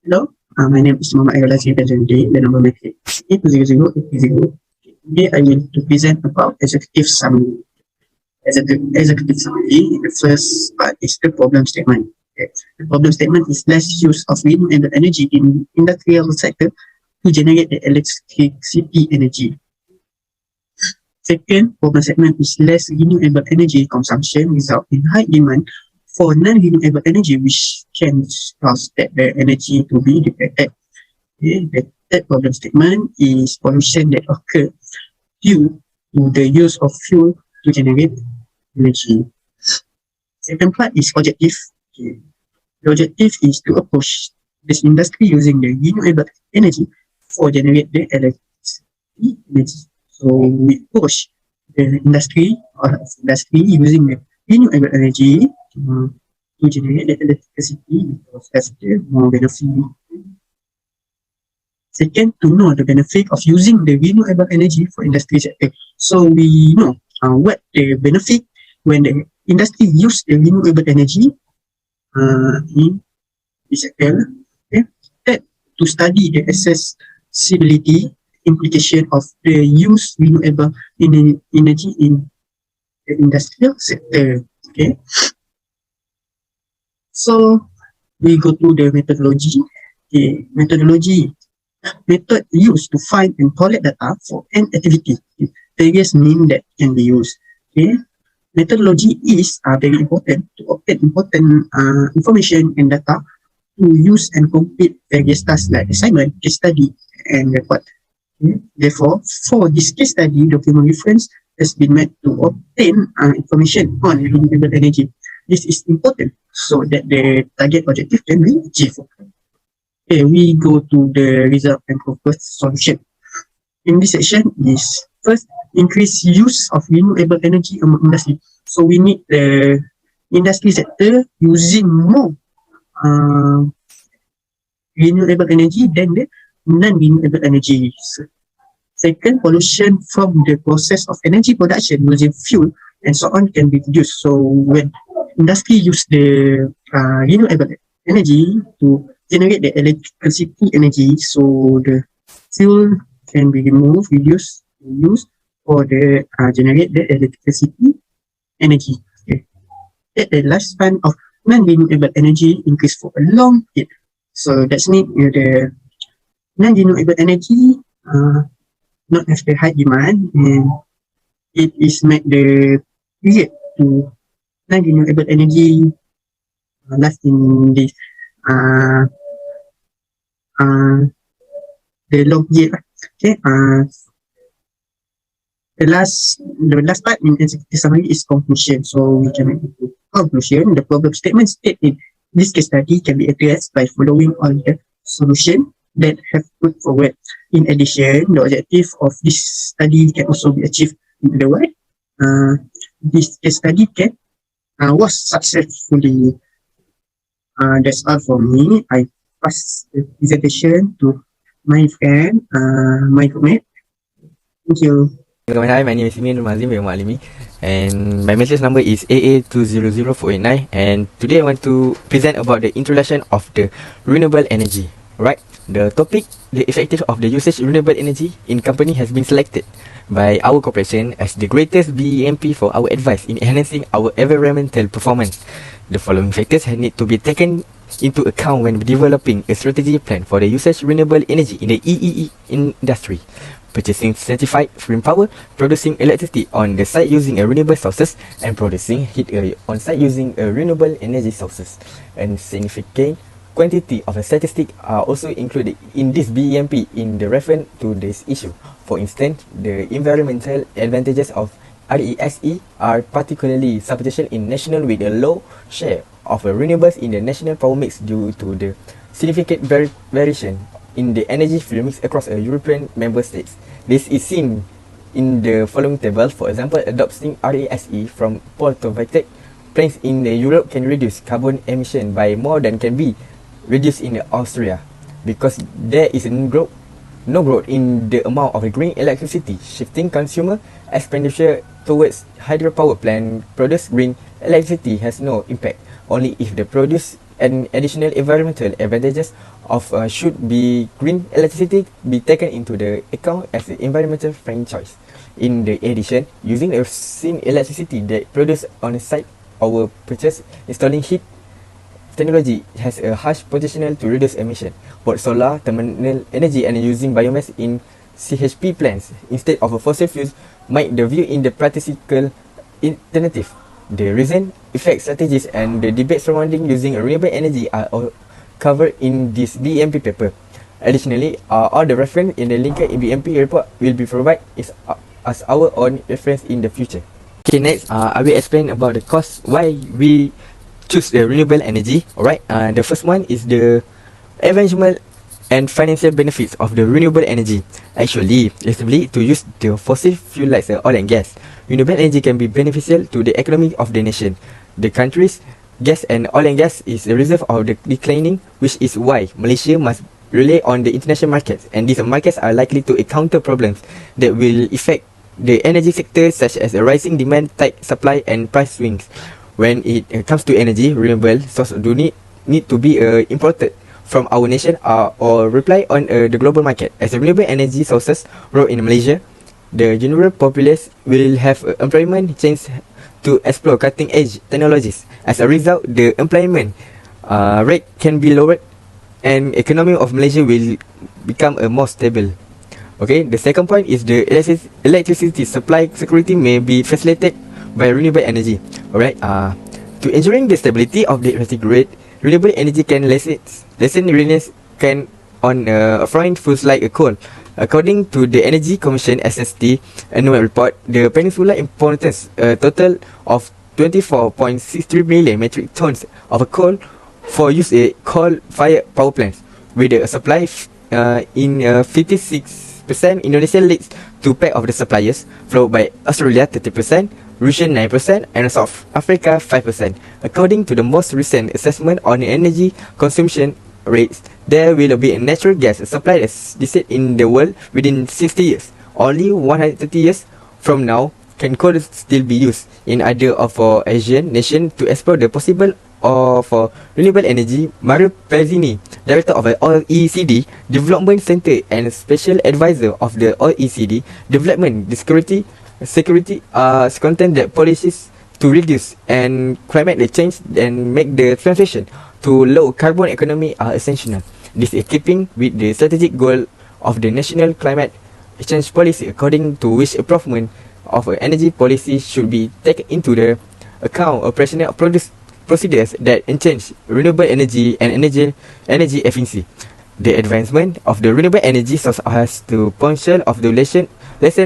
Hello, my name is Muhammad Ayola Sritajandi, the number matrix 820080. Today I will to present about executive summary. Executive summary, the first part is the problem statement. Okay. The problem statement is less use of renewable energy in industrial sector to generate the electricity energy. Second problem statement is less renewable energy consumption result in high demand for non-renewable energy, which can cause that the energy to be depleted. Okay. The third problem statement is pollution that occur due to the use of fuel to generate energy. Second part is objective. Okay. The objective is to approach this industry using the renewable energy for generate the electricity energy. So we push the industry using the renewable energy to generate the electricity because that's the more benefit. Second, to know the benefit of using the renewable energy for industry sector. So we know what the benefit when the industry use the renewable energy in the sector. Okay. That to study the accessibility implication of the use renewable energy in the industrial sector. Okay. So we go to the methodology. Okay. Methodology method used to find and collect data for an activity. Various means that can be used. Okay. Methodology is very important to obtain important information and data to use and complete various tasks like assignment, case study, and report. Okay. Therefore, for this case study, document reference has been made to obtain information on renewable energy. This is important so that the target objective can be achieved. Okay, we go to the result and proposed solution. In this section is first increase use of renewable energy among industry. So we need the industry sector using more renewable energy than the non-renewable energy. Second, pollution from the process of energy production using fuel and so on can be reduced. So when industry use the renewable energy to generate the electricity energy, so the fuel can be removed, reduced, used for the generate the electricity energy. Okay. That the lifespan of non-renewable energy increase for a long period. So that's mean the non-renewable energy not have the high demand and it is make the period to non-renewable energy last in this the long year. Okay. The last part in executive summary is conclusion. So we can make the conclusion. The problem statement stated in this case study can be addressed by following all the solution that have put forward. In addition, the objective of this study can also be achieved in other way. This case study can was successfully. That's all for me. I pass the presentation to my friend, my roommate. Thank you. Hi, my name is Imin Mazim Alimi, and my message number is AA200489, and today I want to present about the introduction of the renewable energy. Right, the topic, the effective of the usage renewable energy in company has been selected by our corporation as the greatest BEMP for our advice in enhancing our environmental performance. The following factors need to be taken into account when developing a strategy plan for the usage renewable energy in the EEE industry. Purchasing certified wind power, producing electricity on the site using a renewable sources, and producing heat on site using a renewable energy sources. And significant quantity of a statistic are also included in this BEMP in the reference to this issue. For instance, the environmental advantages of RESE are particularly substantial in national with a low share of renewables in the national power mix due to the significant variation in the energy fuel mix across a European member states. This is seen in the following table. For example, adopting RESE from photovoltaic plants in the Europe can reduce carbon emission by more than can be reduced in Austria, because there is no growth in the amount of green electricity. Shifting consumer expenditure towards hydropower plant produce green electricity has no impact only if the produced and additional environmental advantages of should be green electricity be taken into the account as an environmental friendly choice. In the addition, using the same electricity that produced on the site or purchase installing heat technology has a harsh potential to reduce emission. Both solar, thermal energy and using biomass in CHP plants instead of a fossil fuels might the view in the practical alternative. The reason, effect strategies and the debate surrounding using renewable energy are all covered in this BMP paper. Additionally, all the reference in the linked in BMP report will be provided as our own reference in the future. Okay, next, I will explain about the cost why we choose the renewable energy. Alright, the first one is the eventual and financial benefits of the renewable energy. Actually, recently to use the fossil fuel like oil and gas, renewable energy can be beneficial to the economy of the nation. The country's gas and oil and gas is a reserve of the declining, which is why Malaysia must rely on the international markets, and these markets are likely to encounter problems that will affect the energy sector, such as a rising demand, tight supply and price swings. When it comes to energy, renewable sources do need to be imported from our nation or rely on the global market. As renewable energy sources grow in Malaysia, the general populace will have employment chance to explore cutting-edge technologies. As a result, the employment rate can be lowered and economy of Malaysia will become more stable. Okay, the second point is the electricity supply security may be facilitated by renewable energy. Alright, to ensuring the stability of the electricity grid, renewable energy can lessen reliance on foreign fuels like coal. According to the Energy Commission SST annual report, the peninsula imports a total of 24.63 million metric tons of coal for use in coal-fired power plants, with a supply in 56%. Indonesia leads two pair of the suppliers, followed by Australia 30%, Russia 9%, and South Africa 5%. According to the most recent assessment on energy consumption rates, there will be a natural gas supply deficit in the world within 60 years. Only 130 years from now can coal still be used in either of our Asian nation. To explore the possible of renewable energy, Mario Pezzini, director of the OECD Development Center and special advisor of the OECD Development Security content that policies to reduce and climate change and make the transition to low carbon economy are essential. This is keeping with the strategic goal of the national climate change policy, according to which improvement of energy policy should be taken into the account operational procedures that enhance renewable energy and energy efficiency. The advancement of the renewable energy source has the potential of the lessen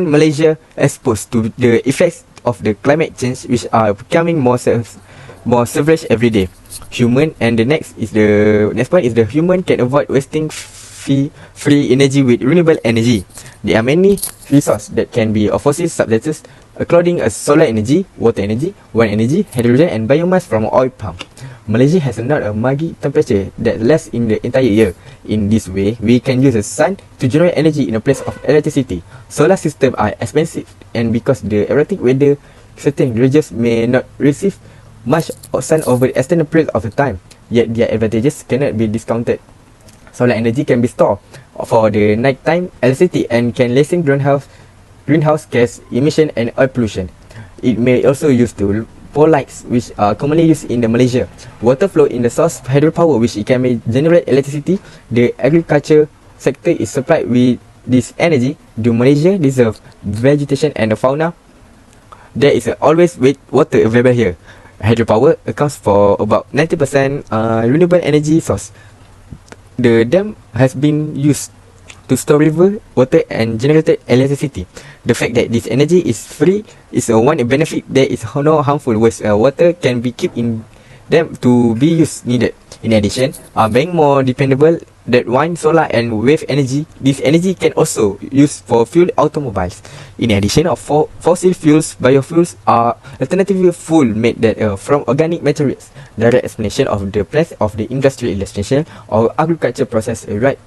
Malaysia exposed to the effects of the climate change, which are becoming more severe every day. The next point is the human can avoid wasting free energy with renewable energy. There are many resources that can be of fossil substitutes, including solar energy, water energy, wind energy, hydrogen, and biomass from oil palm. Malaysia has not a muggy temperature that lasts in the entire year. In this way, we can use the sun to generate energy in the place of electricity. Solar systems are expensive, and because the erratic weather, certain regions may not receive much sun over the extended period of the time, yet their advantages cannot be discounted. Solar energy can be stored for the nighttime electricity and can lessen greenhouse gas emission and oil pollution. It may also use to pole lights, which are commonly used in Malaysia. Water flow in the source of hydropower, which it can generate electricity. The agriculture sector is supplied with this energy. Do Malaysia deserve vegetation and the fauna? There is always water available here. Hydropower accounts for about 90% renewable energy source. The dam has been used to store river water and generated electricity. The fact that this energy is free is one benefit. There is no harmful waste water can be kept in them to be used needed. In addition, being more dependable that wind, solar and wave energy, this energy can also use for fuel automobiles. In addition of fossil fuels, biofuels are alternative fuel made that from organic materials. Direct explanation of the place of the industrial illustration or agriculture process, right?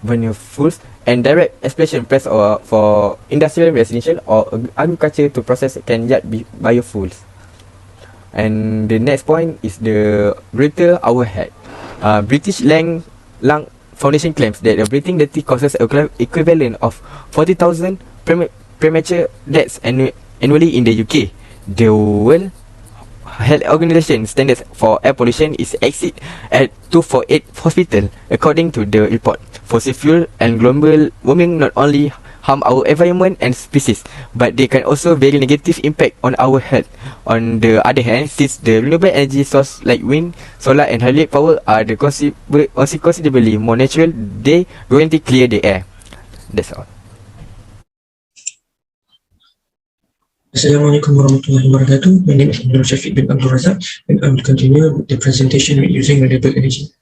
Biofuels and direct explanation place for industrial, residential or agriculture to process can yet be biofuels. And the next point is the greater overhead. British Lung Foundation claims that the breathing dirty causes equivalent of 40,000 premature deaths annually in the UK. The World Health Organization standards for air pollution is exceed at 248 hospital. According to the report, fossil fuel and global warming not only harm our environment and species, but they can also very negative impact on our health. On the other hand, since the renewable energy source like wind, solar and hydraulic power are considerably more natural, they guarantee clear the air. That's all. Assalamualaikum warahmatullahi wabarakatuh. My name is Abdul Shafiq bin Abdul Razak, and I will continue with the presentation using renewable energy.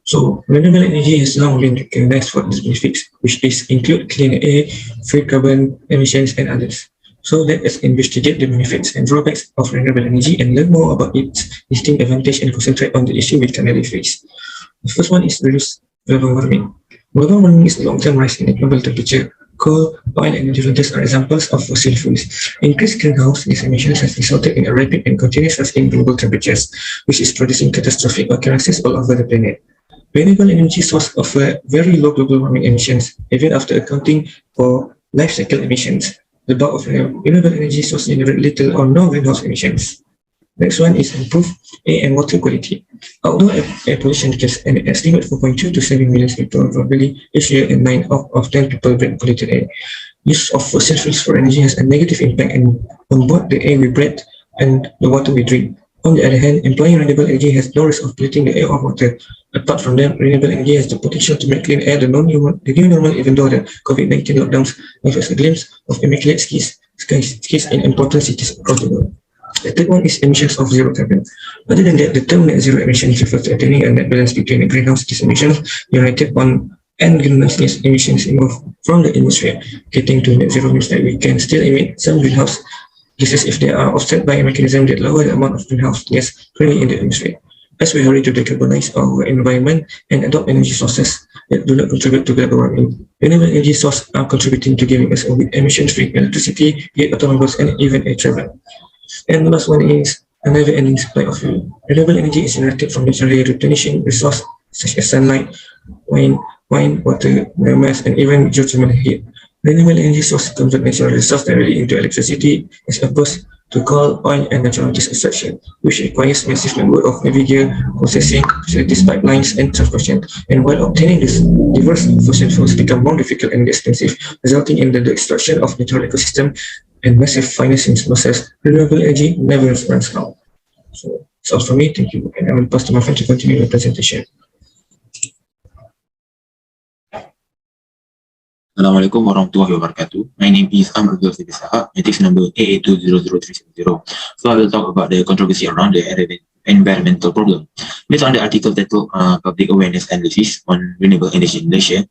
So, renewable energy has long been recognized for its benefits, which include clean air, free carbon emissions, and others. So, let us investigate the benefits and drawbacks of renewable energy and learn more about its distinct advantage and concentrate on the issue we currently face. The first one is reduce global warming. Global warming is the long-term rise in global temperature. Coal, oil, and utilities are examples of fossil fuels. Increased greenhouse gas emissions has resulted in a rapid and continuous rise in global temperatures, which is producing catastrophic occurrences all over the planet. Renewable energy sources offer very low global warming emissions, even after accounting for life cycle emissions. The bulk of renewable energy sources generate little or no greenhouse emissions. Next one is improve air and water quality. Although air pollution kills an estimate 4.2 to 7 million people globally each year, and 9 out of 10 people breathe polluted air, use of fossil fuels for energy has a negative impact on both the air we breathe and the water we drink. On the other hand, employing renewable energy has no risk of polluting the air or water. Apart from that, renewable energy has the potential to make clean air the new normal, even though the COVID-19 lockdowns give us a glimpse of immaculate skies in important cities across the world. The third one is emissions of zero carbon. Other than that, the term net zero emissions refers to attaining a net balance between the greenhouse gas emissions generated on and greenhouse gas emissions removed from the atmosphere. Getting to net zero means that we can still emit some greenhouse gases if they are offset by a mechanism that lower the amount of greenhouse gas currently in the atmosphere. As we hurry to decarbonize our environment and adopt energy sources that do not contribute to global warming, renewable energy sources are contributing to giving us a emission-free electricity, yet automobiles, and even air travel. And the last one is a never-ending supply of fuel. Renewable energy is generated from naturally replenishing resources such as sunlight, wind, water, biomass, and even geothermal heat. Renewable energy sources convert natural resources directly into electricity as opposed to coal, oil, and natural gas extraction, which requires massive network of heavy gear, processing facilities, pipelines, and transportation. And while obtaining this diverse fossil fuels become more difficult and expensive, resulting in the destruction of natural ecosystem and massive financing process, renewable energy never runs out. So that's all from me. Thank you. And I will pass to my friend to continue the presentation. Assalamualaikum warahmatullahi wabarakatuh. My name is Amr Abdul Saha, matrix number AA200370. So I will talk about the controversy around the environmental problem. Based on the article titled Public Awareness Analysis on Renewable Energy in Malaysia,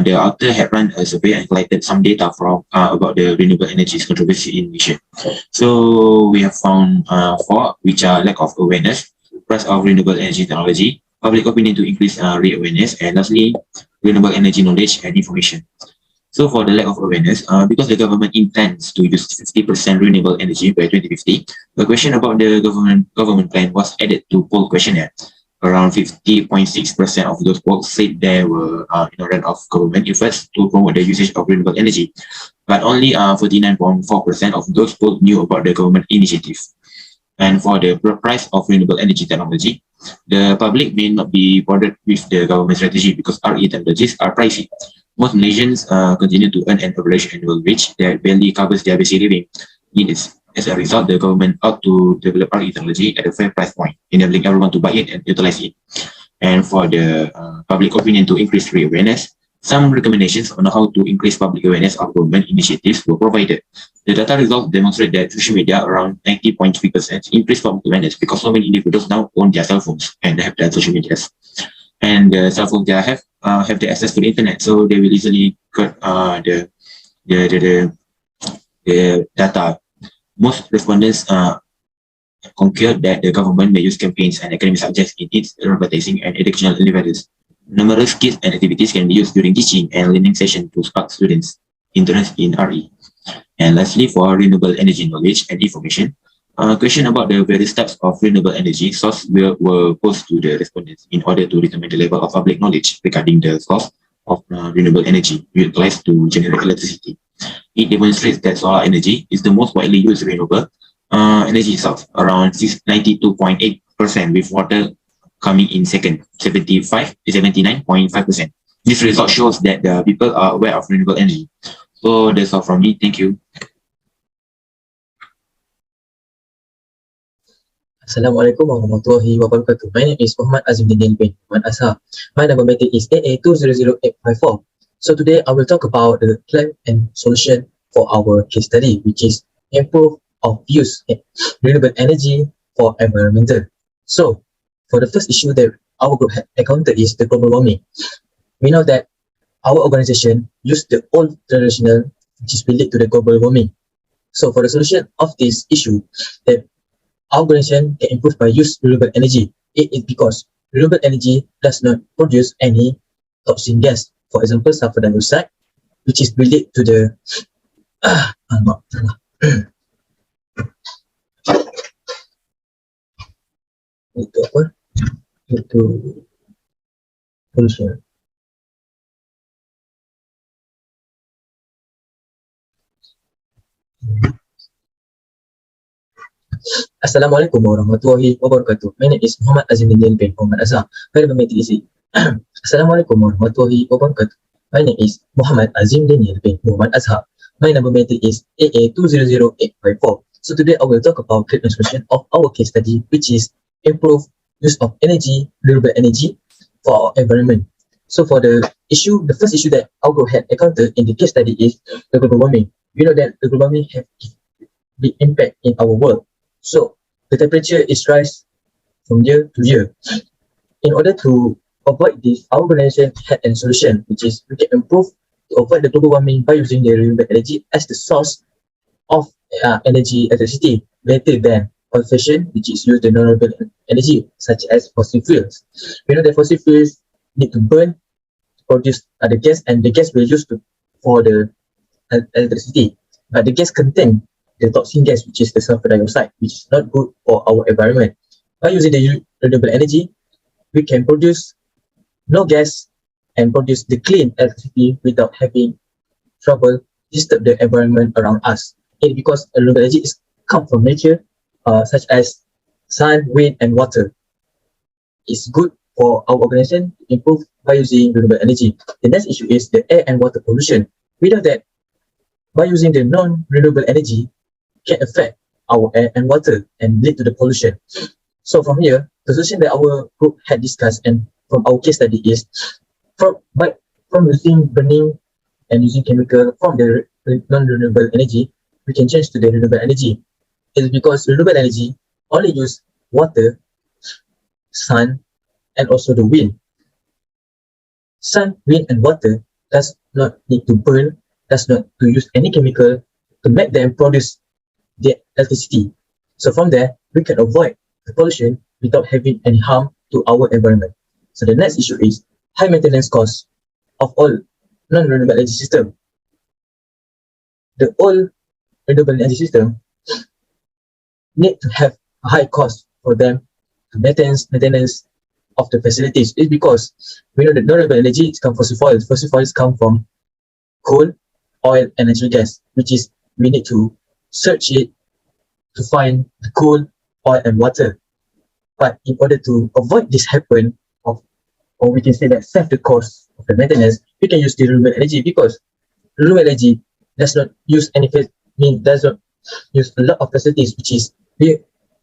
the author had run a survey and collected some data from about the renewable energies controversy in Malaysia. So we have found four, which are lack of awareness, price of renewable energy technology, public opinion to increase re-awareness, and lastly, renewable energy knowledge and information. So for the lack of awareness, because the government intends to use 50% renewable energy by 2050, the question about the government plan was added to poll questionnaire. Around 50.6% of those polls said they were ignorant of government efforts to promote the usage of renewable energy, but only 49.4% of those polls knew about the government initiative. And for the price of renewable energy technology, the public may not be bothered with the government strategy because RE technologies are pricey. Most Malaysians continue to earn an average annual wage that barely covers their basic living needs. As a result, the government ought to develop RE technology at a fair price point, enabling everyone to buy it and utilize it. And for the public opinion to increase awareness, some recommendations on how to increase public awareness of government initiatives were provided. The data results demonstrate that social media around 90.3% increase public awareness because so many individuals now own their cell phones and have their social medias. And the cell phones they have the access to the internet, so they will easily get the data. Most respondents concurred that the government may use campaigns and academic subjects in its advertising and educational endeavors. Numerous skills and activities can be used during teaching and learning sessions to spark students' interest in RE. And lastly, for renewable energy knowledge and information, Question about the various types of renewable energy source were posed to the respondents in order to determine the level of public knowledge regarding the source of renewable energy utilized to generate electricity. It demonstrates that solar energy is the most widely used renewable energy source, around 92.8%, with water coming in second, 79.5%. This result shows that the people are aware of renewable energy. So that's all from me. Thank you. Assalamualaikum warahmatullahi wabarakatuh. My name is Muhammad Azim bin Muhammad Azhar. My number metric is AA200854. So today I will talk about the claim and solution for our case study, which is improve of use renewable energy for environmental. So for the first issue that our group had encountered is the global warming. We know that our organization used the old traditional, which is related to the global warming. So for the solution of this issue, that our organization can improve by use renewable energy. It is because renewable energy does not produce any toxic gas. For example, sulfur dioxide, which is related to the itu apa? Itu pollution. Assalamualaikum warahmatullahi wabarakatuh. My name is Muhammad Azim bin Muhammad Azhar. My number is Assalamualaikum warahmatullahi wabarakatuh. My name is Muhammad Azim bin Muhammad Azhar. My number is AA200854. So today I will talk about treatment solution of our case study, which is improve use of energy, renewable energy for our environment. So for the first issue that our group had encountered in the case study is the global warming. We know that the global warming have big impact in our world. So the temperature is rise from year to year. In order to avoid this, our organization had a solution, which is we can improve to avoid the global warming by using the renewable energy as the source of electricity rather than coal-fired, which is used in renewable energy such as fossil fuels. We know that fossil fuels need to burn to produce the gas, and the gas will used for the electricity. But the gas contain the toxic gas, which is the sulfur dioxide, which is not good for our environment. By using the renewable energy, we can produce no gas and produce the clean electricity without having trouble disturb the environment around us. It because renewable energy is come from nature, such as sun, wind, and water. It's good for our organization to improve by using renewable energy. The next issue is the air and water pollution. We know that by using the non-renewable energy can affect our air and water and lead to the pollution. So from here, the solution that our group had discussed and from our case study is from using burning and using chemical from the non-renewable energy, we can change to the renewable energy. It's because renewable energy only use water, sun, and also the wind. Sun, wind, and water does not need to burn, does not to use any chemical to make them produce the electricity. So from there, we can avoid the pollution without having any harm to our environment. So the next issue is high maintenance costs of all non-renewable energy system. The all renewable energy system need to have a high cost for them to maintenance of the facilities. It's because we know that non-renewable energy come from fossil fuels. Fossil fuels come from coal, oil, and natural gas, which is we need to search it to find the coal, oil, and water. But in order to avoid this happen, or we can say that save the cost of the maintenance, we can use the renewable energy because renewable energy does not use does not use a lot of facilities, which is we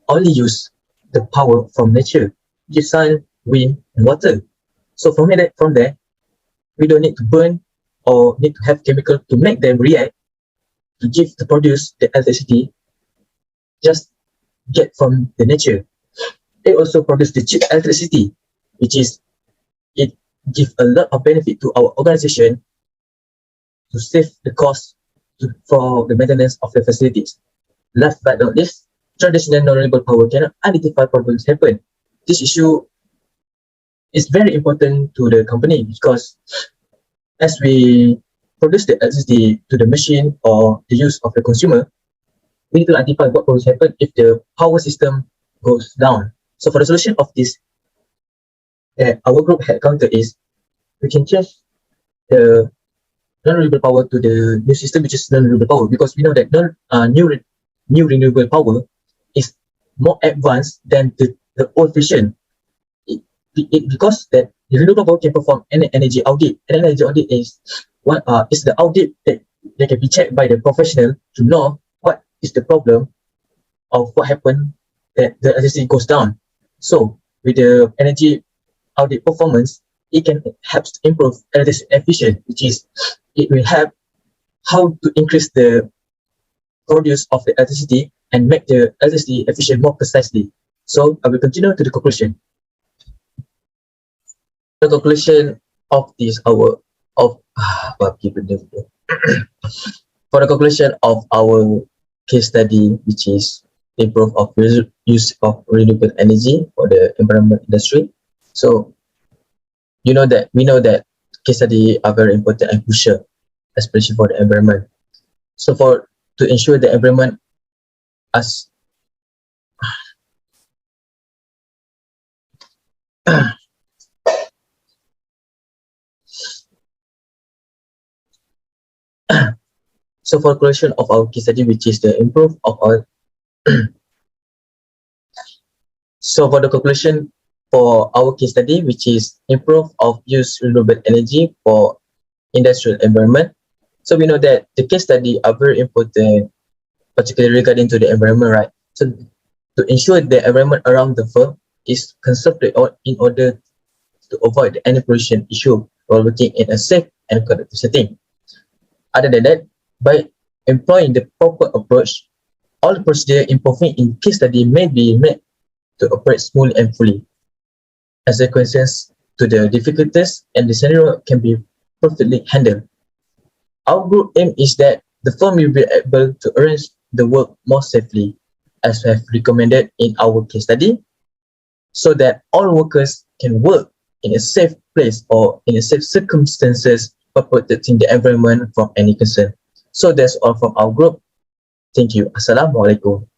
only use the power from nature, which is sun, wind, and water. So from there, we don't need to burn or need to have chemical to make them react to produce the electricity. Just get from the nature. It also produce the cheap electricity, which is it give a lot of benefit to our organization to save the cost for the maintenance of the facilities. Last but not least, traditional non-renewable power cannot identify problems happen. This issue is very important to the company because as we produce the electricity to the machine or the use of the consumer, we need to identify what will happen if the power system goes down. So for the solution of this, that our group had counted is we can change the non-renewable power to the new system, which is non-renewable power, because we know that new renewable power is more advanced than the old fission. Because that the renewable power can perform an energy audit. An energy audit is the audit that they can be checked by the professional to know what is the problem of what happened that the electricity goes down. So with the energy audit performance, it can help to improve electricity efficiency, which is it will help how to increase the produce of the electricity and make the electricity efficient more precisely. So I will continue to the conclusion. The conclusion of this our of for the conclusion of our case study, which is improve of use of renewable energy for the environment industry. So we know that case study are very important and crucial, especially for the environment. So to ensure the environment as so for conclusion of our case study, which is the improve of our so for the conclusion for our case study, which is improve of use renewable energy for industrial environment. So we know that the case study are very important, particularly regarding to the environment, right? So to ensure the environment around the firm is conserved in order to avoid any pollution issue while working in a safe and conducive setting. Other than that, by employing the proper approach, all procedure involving in case study may be made to operate smoothly and fully. As a consequence to the difficulties and the scenario can be perfectly handled. Our group aim is that the firm will be able to arrange the work more safely, as we have recommended in our case study, so that all workers can work in a safe place or in a safe circumstances for protecting the environment from any concern. So that's all from our group. Thank you. Assalamualaikum.